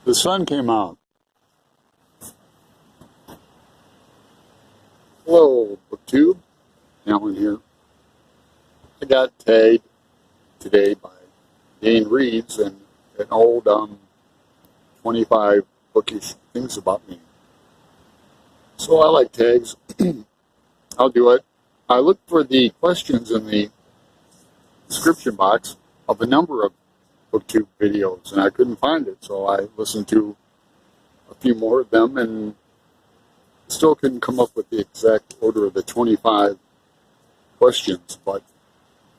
The sun came out. Hello, BookTube. Alan here. I got tagged today by Dane reads and an old 25 bookish things about me. So I like tags. I'll do it. I looked for the questions in the description box of a number of BookTube videos, and I couldn't find it. So I listened to a few more of them and still couldn't come up with the exact order of the 25 questions, but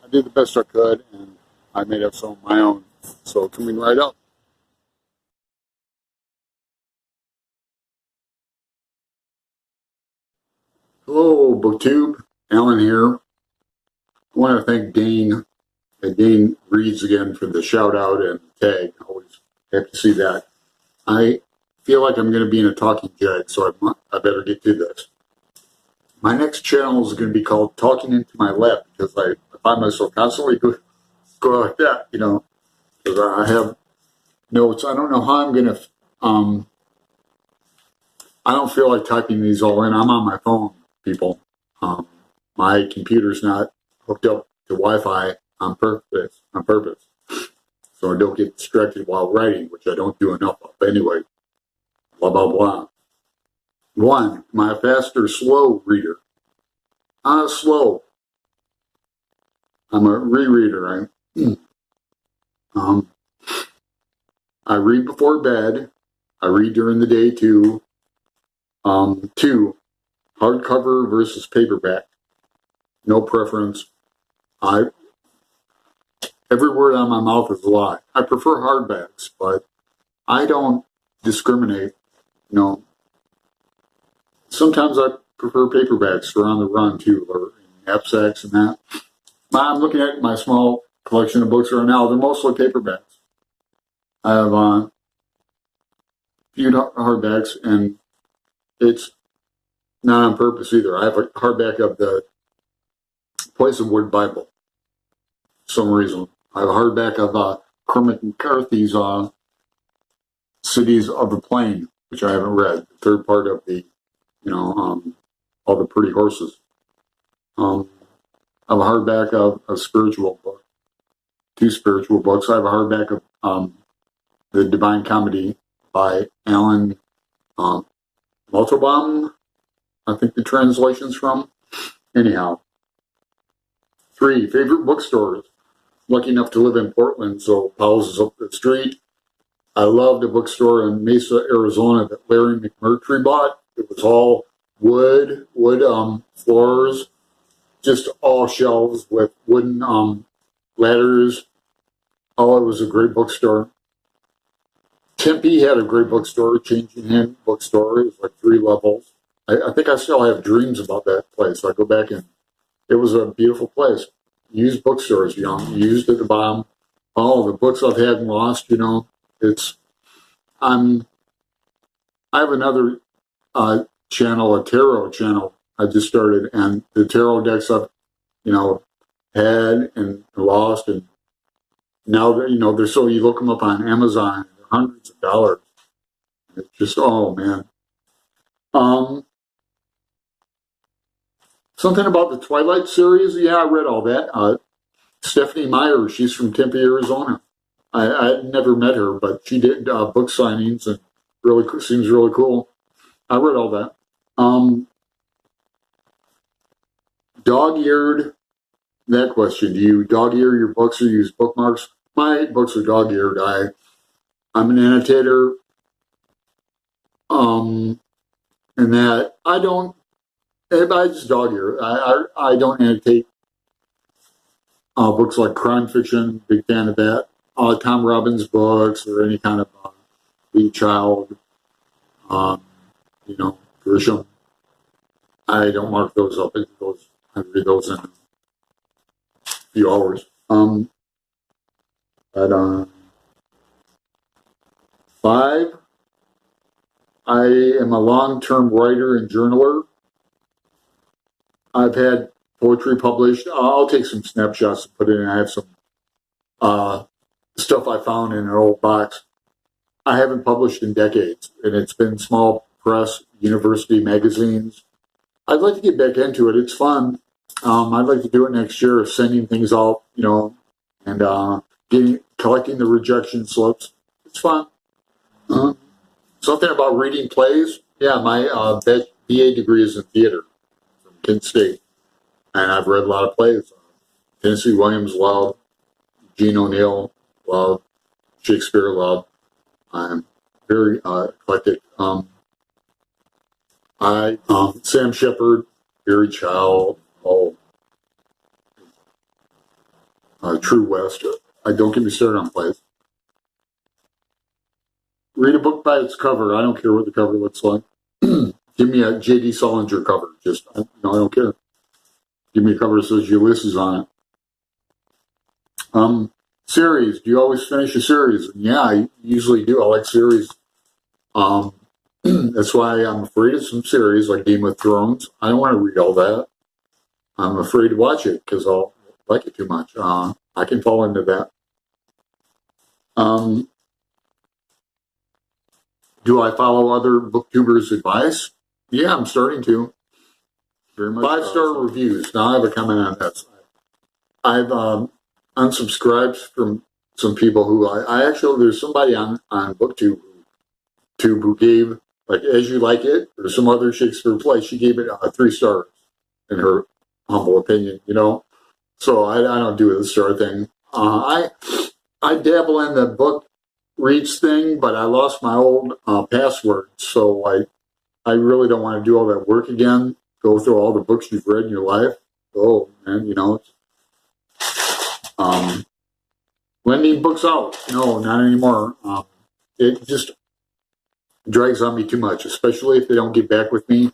I did the best I could, and I made up some of my own. So coming right up. Hello, BookTube. Alan here. I want to thank Dane. Dane reads again for the shout out and the tag. Always happy to see that. I feel like I'm going to be in a talking jag, so I better get to this. My next channel is going to be called Talking Into My Lap, because I find myself constantly go like that, because I have notes. I don't know how I'm going to, I don't feel like typing these all in. I'm on my phone, people. My computer's not hooked up to Wi-Fi on purpose, so I don't get distracted while writing, which I don't do enough of anyway. Blah, blah, blah. 1, am I a fast or slow reader? Slow. I'm a rereader. I read before bed. I read during the day too. 2, hardcover versus paperback. No preference. Every word on my mouth is a lie. I prefer hardbacks, but I don't discriminate. Sometimes I prefer paperbacks for on the run too, or knapsacks and that. I'm looking at my small collection of books right now. They're mostly paperbacks. I have a few hardbacks, and it's not on purpose either. I have a hardback of the Place of Wood Bible for some reason. I have a hardback of Cormac McCarthy's Cities of the Plain, which I haven't read. The third part of the, all the pretty horses. I have a hardback of a spiritual book, 2 spiritual books. I have a hardback of The Divine Comedy by Alan Malterbaum, I think the translation's from. Anyhow. 3, favorite bookstores. Lucky enough to live in Portland, so Powell's is up the street. I loved a bookstore in Mesa, Arizona that Larry McMurtry bought. It was all wood floors, just all shelves with wooden ladders. Oh, it was a great bookstore. Tempe had a great bookstore, Changing Hand bookstore. It was like 3 levels. I think I still have dreams about that place. I go back and it was a beautiful place. Used bookstores, used at the bottom. All the books I've had and lost, I have another channel, a tarot channel I just started, and the tarot decks I've, had and lost, and now they're so, you look them up on Amazon, they're hundreds of dollars. It's just, oh man. Something about the Twilight series. Yeah, I read all that. Stephanie Meyer, she's from Tempe, Arizona. I had never met her, but she did book signings and seems really cool. I read all that. Dog-eared, that question. Do you dog-ear your books or use bookmarks? My books are dog-eared. I'm an annotator. And that I just dog-ear. I don't annotate books like crime fiction. Big fan of that. Tom Robbins books or any kind of Lee Child, Grisham. I don't mark those up. I read those in a few hours. But 5, I am a long-term writer and journaler. I've had poetry published. I'll take some snapshots and put it in. I have some stuff I found in an old box I haven't published in decades, and it's been small press, university magazines. I'd like to get back into it. It's fun. I'd like to do it next year, sending things out, and collecting the rejection slips. It's fun. Something about reading plays. Yeah, my BA degree is in theater from Kent State, and I've read a lot of plays. Tennessee Williams, love. Gene O'Neill, love. Shakespeare, love. I'm very eclectic. Sam Shepard, Barry Child, True West. Don't get me started on plays. Read a book by its cover. I don't care what the cover looks like. Give me a J.D. Salinger cover. I don't care. Give me a cover that says Ulysses on it. Series. Do you always finish a series? Yeah, I usually do. I like series. That's why I'm afraid of some series like Game of Thrones. I don't want to read all that. I'm afraid to watch it because I'll like it too much. I can fall into that. Do I follow other booktubers' advice? Yeah, I'm starting to. Very much. 5-star reviews. Now I have a comment on this. I've unsubscribed from some people who I actually, there's somebody on BookTube who gave, like, As You Like It, or some other Shakespeare play, she gave it 3 stars in her humble opinion, So I don't do the star thing. I dabble in the book reads thing, but I lost my old password, so I really don't want to do all that work again. Go through all the books you've read in your life. Oh, man, lending books out. No, not anymore. It just drags on me too much, especially if they don't get back with me.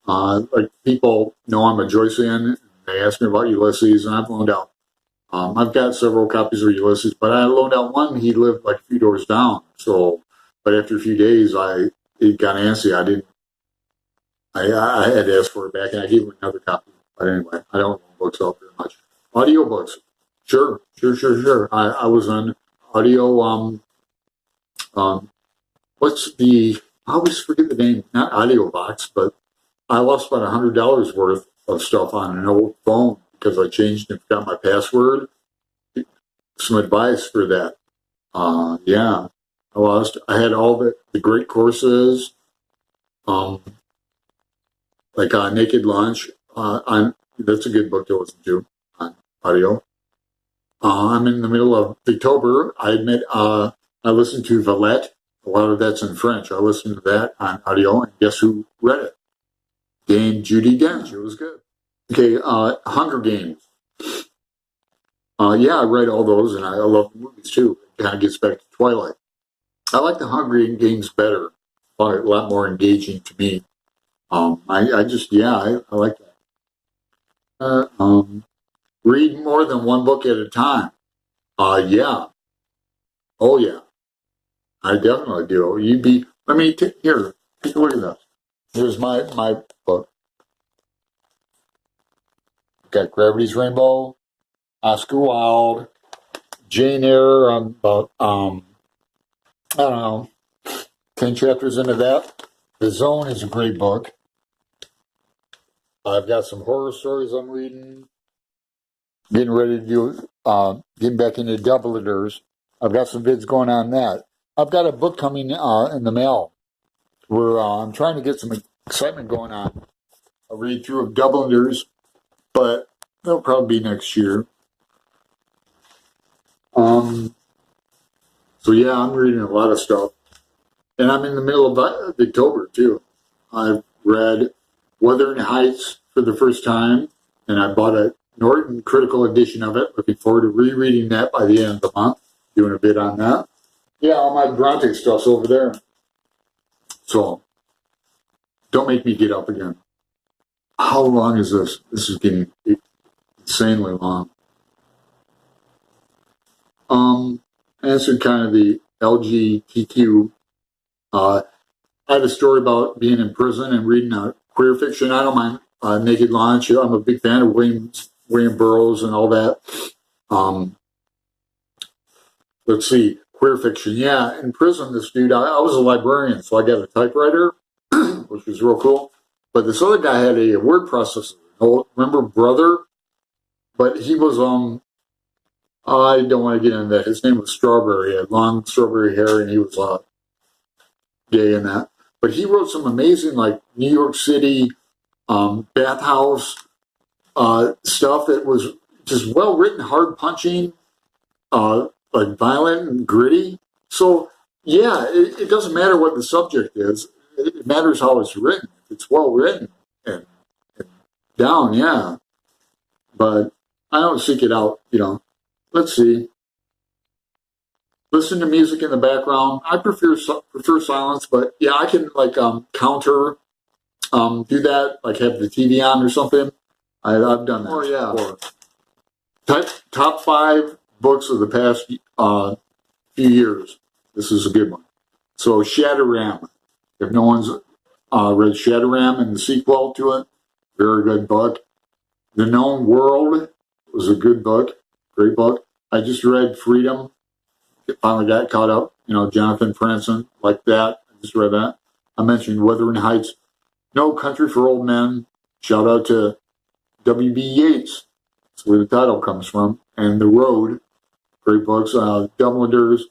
Like, people know I'm a Joycean. They ask me about Ulysses, and I've loaned out. I've got several copies of Ulysses, but I loaned out one. He lived like a few doors down. So, but after a few days, it got antsy. I had to ask for it back, and I gave him another copy. But anyway, I don't loan books out very much. Audiobooks. Sure. I was on audio, I always forget the name, not AudioBox, but I lost about $100 worth of stuff on an old phone because I changed and forgot my password. Some advice for that. Yeah, I had all the great courses, like Naked Lunch. That's a good book to listen to on audio. I'm in the middle of October. I admit, I listened to Valette. A lot of that's in French. I listened to that on audio, and guess who read it? Dane Judi Dench. It was good. Okay, Hunger Games. Yeah, I read all those, and I love the movies too. It kind of gets back to Twilight. I like the Hunger Games better. A lot more engaging to me. I like that. Read more than one book at a time. Yeah. Oh, yeah. I definitely do. Here, take a look at this. Here's my book. Got Gravity's Rainbow, Oscar Wilde, Jane Eyre, about, I don't know, 10 chapters into that. The Zone is a great book. I've got some horror stories I'm reading. Getting ready to do, getting back into Doubleters. I've got some vids going on that. I've got a book coming in the mail where I'm trying to get some excitement going on. I'll read through of Doubleters, but it'll probably be next year. So yeah, I'm reading a lot of stuff. And I'm in the middle of October too. I've read Wuthering Heights for the first time, and I bought a Norton critical edition of it. Looking forward to rereading that by the end of the month. Doing a bit on that. Yeah, all my Bronte stuff's over there. So, don't make me get up again. How long is this? This is getting insanely long. Answered kind of the LGBTQ. I had a story about being in prison and reading queer fiction. I don't mind Naked Lunch. I'm a big fan of William Burroughs and all that. Let's see. queer fiction. Yeah, in prison, this dude, I was a librarian, so I got a typewriter, which was real cool. But this other guy had a word processor. Remember Brother? But he was, I don't want to get into that. His name was Strawberry. He had long strawberry hair, and he was gay in that. But he wrote some amazing, like, New York City bathhouse stuff that was just well written, hard punching, like violent and gritty. So yeah, it doesn't matter what the subject is. It matters how it's written. It's well written and down, yeah. But I don't seek it out, Let's see. Listen to music in the background. I prefer silence, but yeah, I can like counter do that, like have the TV on or something. I've done that. Oh yeah. Top 5 books of the past few years. This is a good one. So Shadowram. If no one's read Shadowram and the sequel to it, very good book. The Known World was a good book, great book. I just read Freedom. Finally got caught up. Jonathan Franzen, like that. I just read that. I mentioned Wuthering Heights. No Country for Old Men. Shout out to W.B. Yeats. That's where the title comes from. And The Road. Great books. Dubliners.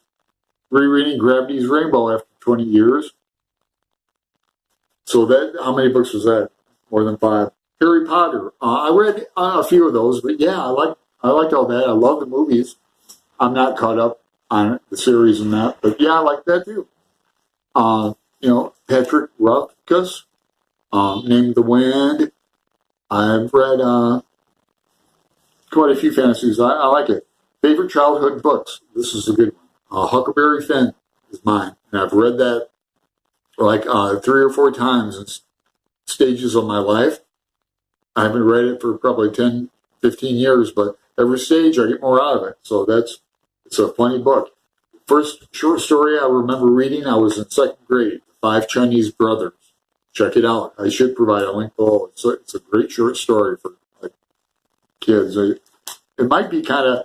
Rereading Gravity's Rainbow after 20 years. So how many books was that? More than 5. Harry Potter. I read a few of those, but yeah, I liked all that. I love the movies. I'm not caught up on the series and that, but yeah, I like that too. Patrick Rothfuss, Name of the Wind. I've read quite a few fantasies. I like it. Favorite childhood books. This is a good one. Huckleberry Finn is mine, and I've read that like 3 or 4 times in stages of my life. I haven't read it for probably 10, 15 years, but every stage I get more out of it. So it's a funny book. First short story I remember reading, I was in 2nd grade, 5 Chinese Brothers. Check it out. I should provide a link below. It's a great short story for like kids. It might be kind of,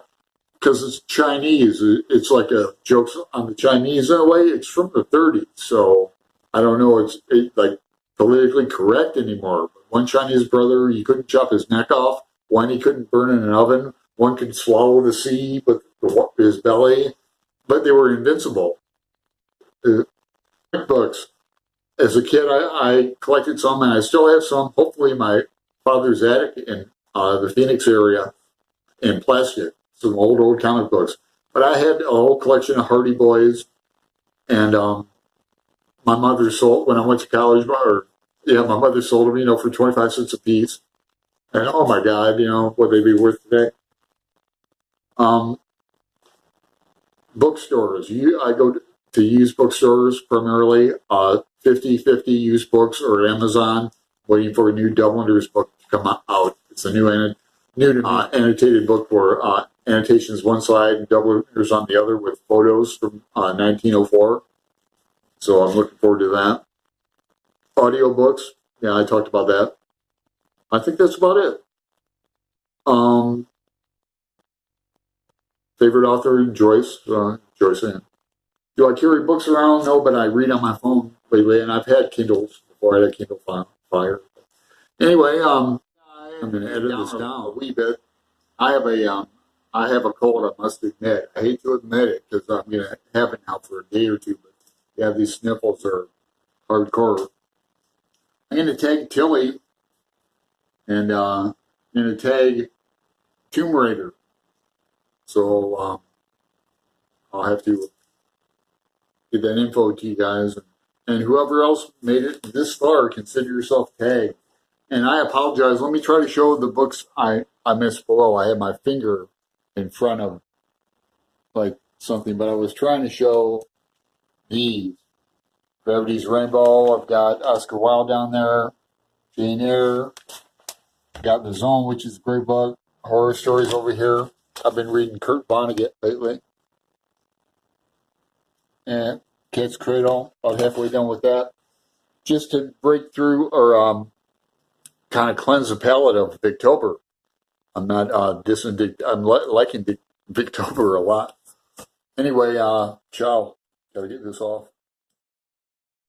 because it's Chinese, it's like a joke on the Chinese in a way. It's from the 30s, so I don't know, it's like politically correct anymore. But one Chinese brother, you couldn't chop his neck off. One, he couldn't burn in an oven. One could swallow the sea with his belly. But they were invincible. Books. As a kid, I collected some, and I still have some, hopefully in my father's attic in the Phoenix area, in plastic. Some old comic books. But I had a whole collection of Hardy Boys, and my mother sold, when I went to college, my mother sold them, for 25 cents a piece. And oh my God, what they be worth today? Bookstores. I go to used bookstores primarily, 50/50 used books or Amazon, waiting for a new Dubliners book to come out. It's a new annotated book for annotations one side and Dubliners on the other with photos from 1904. So I'm looking forward to that. Audiobooks. Yeah, I talked about that. I think that's about it. Favorite author, Joyce. Joyce Ann. Do I carry books around? No, but I read on my phone lately, and I've had Kindles before. I had a Kindle Fire. Anyway, I'm going to edit this down a wee bit. I have a cold, I must admit. I hate to admit it because I'm going to have it now for a day or two, but yeah, these sniffles are hardcore. I'm going to tag Tilly, and I'm going to tag Tome Raider. So I'll have to get that info to you guys. And whoever else made it this far, consider yourself tagged. And I apologize. Let me try to show the books I missed below. I had my finger in front of like something, but I was trying to show these. Gravity's Rainbow. I've got Oscar Wilde down there. Jane Eyre. Got The Zone, which is a great book. Horror stories over here. I've been reading Kurt Vonnegut lately. And Cat's Cradle, about halfway done with that. Just to break through or kind of cleanse the palate of Victober. I'm not I'm liking Victober a lot. Anyway, ciao. Gotta get this off.